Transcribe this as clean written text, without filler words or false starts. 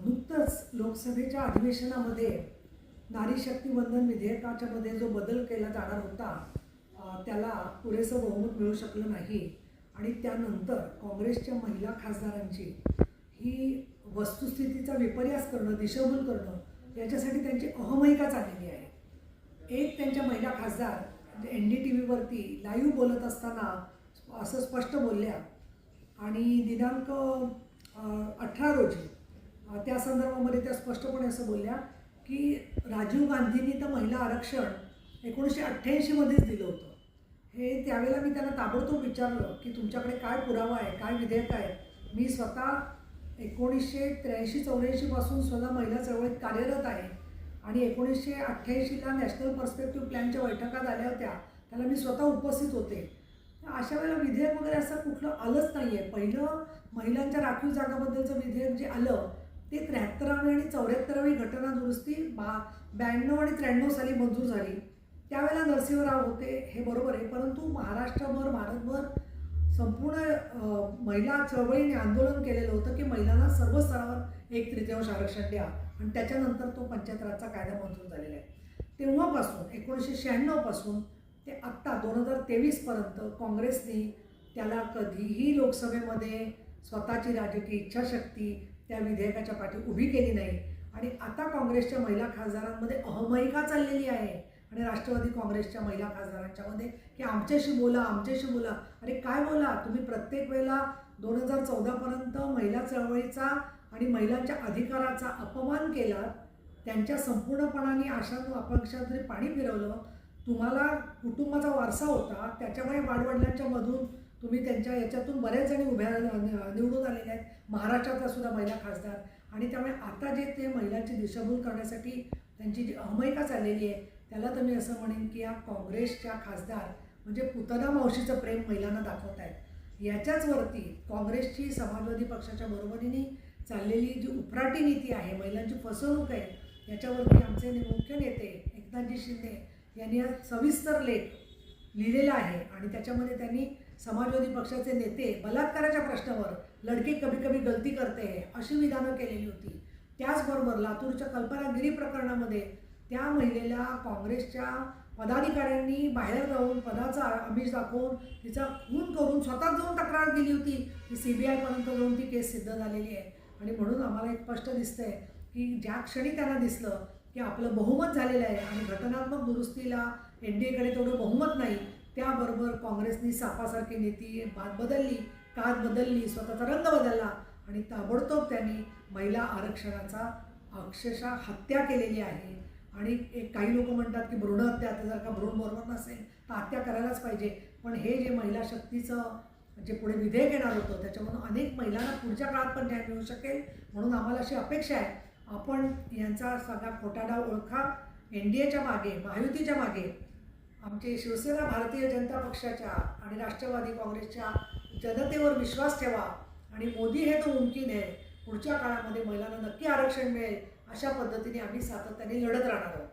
नुकतंच लोकसभेच्या अधिवेशनामध्ये नारी शक्ती वंदन विधेयकाच्या मध्ये जो बदल केला जाणार होता त्याला पुरेसं बहुमत मिळू शकलं नाही आणि त्यानंतर काँग्रेसच्या महिला खासदारांची ही वस्तुस्थितीचा विपर्यास करणं, दिशाभूल करणं याच्यासाठी त्यांची अहमहिका चाललेली आहे. एक त्यांच्या महिला खासदार NDTVवरती लाईव्ह बोलत असताना असं स्पष्ट बोलल्या आणि दिनांक 18 रोजी त्या संदर्भामध्ये त्या स्पष्टपणे असं बोलल्या की राजीव गांधींनी तर महिला आरक्षण 1988 मध्येच दिलं होतं. हे त्यावेळेला मी त्यांना ताबडतोब विचारलं की तुमच्याकडे काय पुरावा आहे, काय विधेयक आहे. मी स्वतः 1983-84 पासून स्वतः महिला चळवळीत कार्यरत आहे आणि 1988ला नॅशनल पर्स्पेक्टिव्ह प्लॅनच्या बैठका झाल्या होत्या, त्याला मी स्वतः उपस्थित होते. अशा वेळेला विधेयक वगैरे असं कुठलं आलंच नाही आहे. पहिलं महिलांच्या राखीव जागाबद्दलचं विधेयक जे आलं ते 73वी आणि 74वी घटना दुरुस्ती 92 आणि 93 साली मंजूर झाली. त्यावेळेला नरसिंहराव होते, हे बरोबर आहे. परंतु महाराष्ट्रभर, भारतभर संपूर्ण महिला चळवळीने आंदोलन केलेलं होतं की महिलांना सर्व स्तरावर 1/3 आरक्षण द्या आणि त्याच्यानंतर तो पंचायत राजचा कायदा मंजूर झालेला आहे. तेव्हापासून 1996 पासून ते आत्ता 2023 पर्यंत काँग्रेसने त्याला कधीही लोकसभेमध्ये स्वतःची राजकीय इच्छाशक्ती त्या विधेयकाच्या पाठी उभी केली नाही आणि आता काँग्रेसच्या महिला खासदारांमध्ये अहमहिका चाललेली आहे आणि राष्ट्रवादी काँग्रेसच्या महिला खासदारांच्यामध्ये की आमच्याशी बोला, आमच्याशी बोला. अरे काय बोला तुम्ही? प्रत्येक वेळेला 2014 पर्यंत महिला चळवळीचा आणि महिलांच्या अधिकाराचा अपमान केला, त्यांच्या संपूर्णपणाने आशांवर आकांक्षांतरी पाणी फिरवलं. तुम्हाला कुटुंबाचा वारसा होता, त्याच्यामुळे वाडवडिलांच्या मधून तुम्ही त्यांच्या याच्यातून बऱ्याच जणी निवडून आलेल्या आहेत, महाराष्ट्रातल्या सुद्धा महिला खासदार. आणि त्यामुळे आता जे ते महिलांची दिशाभूल करण्यासाठी त्यांची जी अहमहिका चाललेली आहे त्याला तर मी असं म्हणेन की या काँग्रेसच्या खासदार म्हणजे पुतना मावशीचं प्रेम महिलांना दाखवत आहेत. याच्याच वरती काँग्रेसची समाजवादी पक्षाच्या बरोबरीने चाललेली जी उपराटी नीती आहे, महिलांची फसवणूक आहे, याच्यावरती आमचे मुख्य नेते एकनाथजी शिंदे यांनी आज सविस्तर लेख लिहिलेला आहे आणि त्याच्यामध्ये त्यांनी समाजवादी पक्षाचे नेते बलात्काराच्या प्रश्नावर लडकी कभी कभी गलती करते अशी विधानं केलेली होती. त्याचबरोबर लातूरच्या कल्पनागिरी प्रकरणामध्ये त्या महिलेला काँग्रेसच्या पदाधिकाऱ्यांनी बाहेर जाऊन पदाचा आमिष दाखवून तिचा खून करून स्वतः जाऊन तक्रार दिली होती की CBIपर्यंत जाऊन ती केस सिद्ध झालेली आहे. आणि म्हणून आम्हाला एक स्पष्ट दिसतंय की ज्या क्षणी त्यांना दिसलं की आपलं बहुमत झालेलं आहे आणि घटनात्मक दुरुस्तीला NDAकडे तेवढं बहुमत नाही, त्याबरोबर काँग्रेसनी सापासारखी नीती बदलली, कात बदलली, स्वतःचा रंग बदलला आणि ताबडतोब त्यांनी महिला आरक्षणाचा अक्षरशः हत्या केलेली आहे. आणि काही लोक म्हणतात की भ्रूण हत्या, जर का भ्रूण बरोबर नसेल तर हत्या करायलाच पाहिजे. पण हे जे महिला शक्तीचं जे पुढे विधेयक येणार होतं त्याच्यामधून अनेक महिलांना पुढच्या काळात पण न्याय मिळू शकेल. म्हणून आम्हाला अशी अपेक्षा आहे आपण यांचा सगळा खोटा डाव ओळखा. NDAच्या मागे, महायुतीच्या मागे आमचे शिवसेना, भारतीय जनता पक्षाच्या आणि राष्ट्रवादी काँग्रेसच्या जनतेवर विश्वास ठेवा आणि मोदी हे तो मुमकिन आहे. पुढच्या काळामध्ये महिलांना नक्की आरक्षण मिळेल अशा पद्धतीने आम्ही सातत्याने लढत राहणार आहोत.